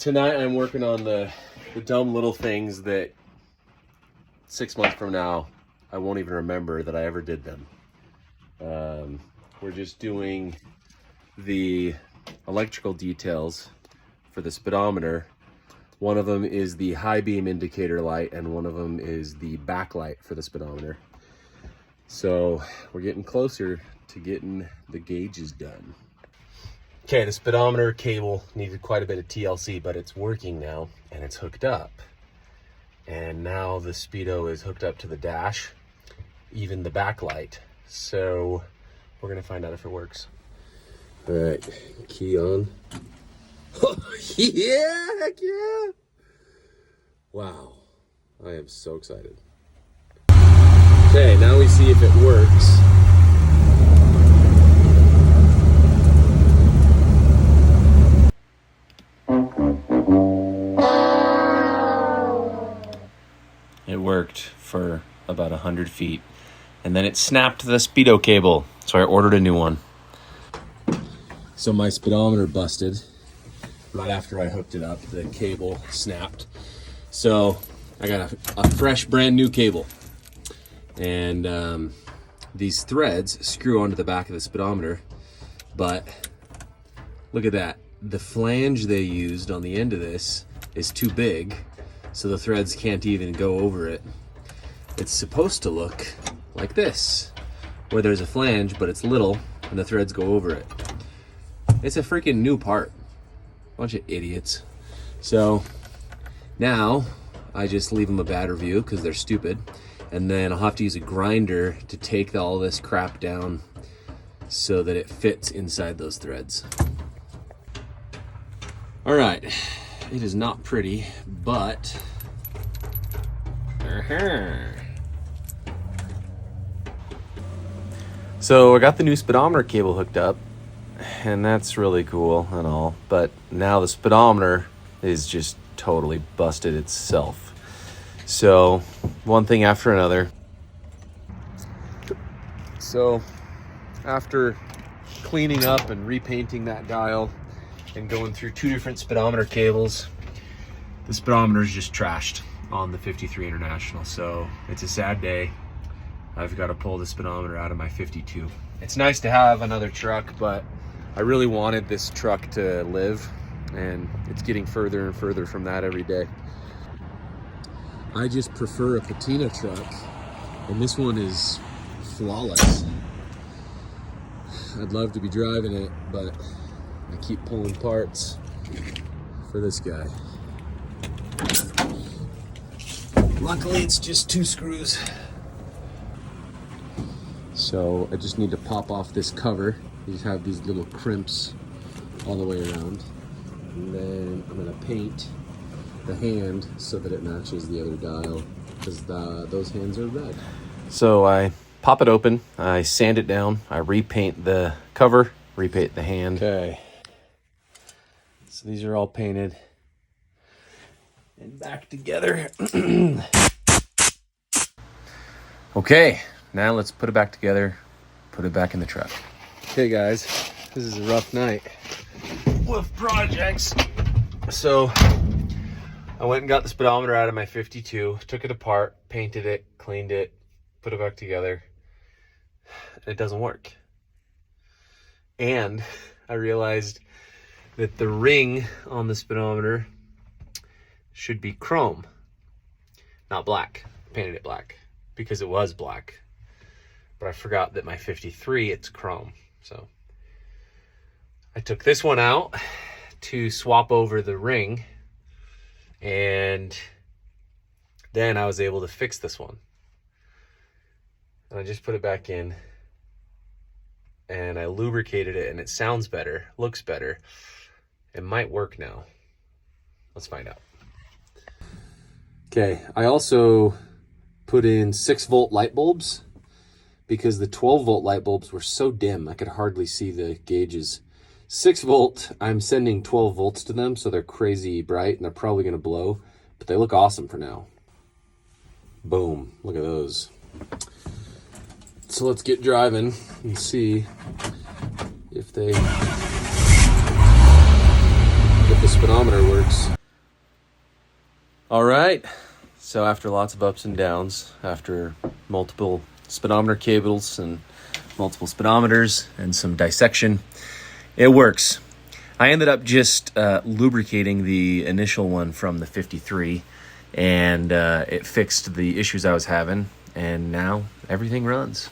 Tonight I'm working on the dumb little things that 6 months from now I won't even remember that I ever did them. We're just doing the electrical details for the speedometer. One of them is the high beam indicator light and one of them is the backlight for the speedometer. So we're getting closer to getting the gauges done. Okay, the speedometer cable needed quite a bit of TLC, but it's working now and it's hooked up. And now the Speedo is hooked up to the dash, even the backlight. So we're gonna find out if it works. All right, key on. Yeah, heck yeah. Wow, I am so excited. Okay, now we see if it works. It worked for about 100 feet. And then it snapped the Speedo cable. So I ordered a new one. So my speedometer busted right after I hooked it up. The cable snapped. So I got a fresh brand new cable. And these threads screw onto the back of the speedometer. But look at that. The flange they used on the end of this is too big. So the threads can't even go over it. It's supposed to look like this, where there's a flange, but it's little, and the threads go over it. It's a freaking new part. Bunch of idiots. So now I just leave them a bad review because they're stupid, and then I'll have to use a grinder to take all this crap down so that it fits inside those threads. All right. It is not pretty, but so I got the new speedometer cable hooked up, and that's really cool and all, but now the speedometer is just totally busted itself. So one thing after another. So after cleaning up and repainting that dial and going through 2 different speedometer cables, the speedometer is just trashed on the 53 International. So it's a sad day. I've got to pull the speedometer out of my 52. It's nice to have another truck, but I really wanted this truck to live, and it's getting further and further from that every day. I just prefer a patina truck, and this one is flawless. I'd love to be driving it, but I keep pulling parts for this guy. Luckily, it's just 2 screws. So I just need to pop off this cover. You just have these little crimps all the way around. And then I'm gonna paint the hand so that it matches the other dial, because those hands are red. So I pop it open, I sand it down, I repaint the cover, repaint the hand. Okay. So these are all painted and back together. Okay, now let's put it back together, put it back in the truck. Okay guys, this is a rough night with projects. So I went and got the speedometer out of my 52, took it apart, painted it, cleaned it, put it back together. It doesn't work. And I realized that the ring on the speedometer should be chrome, not black. I painted it black because it was black, but I forgot that my 53, it's chrome. So I took this one out to swap over the ring, and then I was able to fix this one. And I just put it back in, and I lubricated it, and it sounds better, looks better. It might work now. Let's find out. Okay, I also put in 6-volt light bulbs because the 12-volt light bulbs were so dim I could hardly see the gauges. 6-volt, I'm sending 12 volts to them, so they're crazy bright and they're probably gonna blow, but they look awesome for now. Boom, look at those. So let's get driving and see if the speedometer works. All right, so after lots of ups and downs, after multiple speedometer cables and multiple speedometers and some dissection, it works. I ended up just lubricating the initial one from the 53, and it fixed the issues I was having, and now everything runs.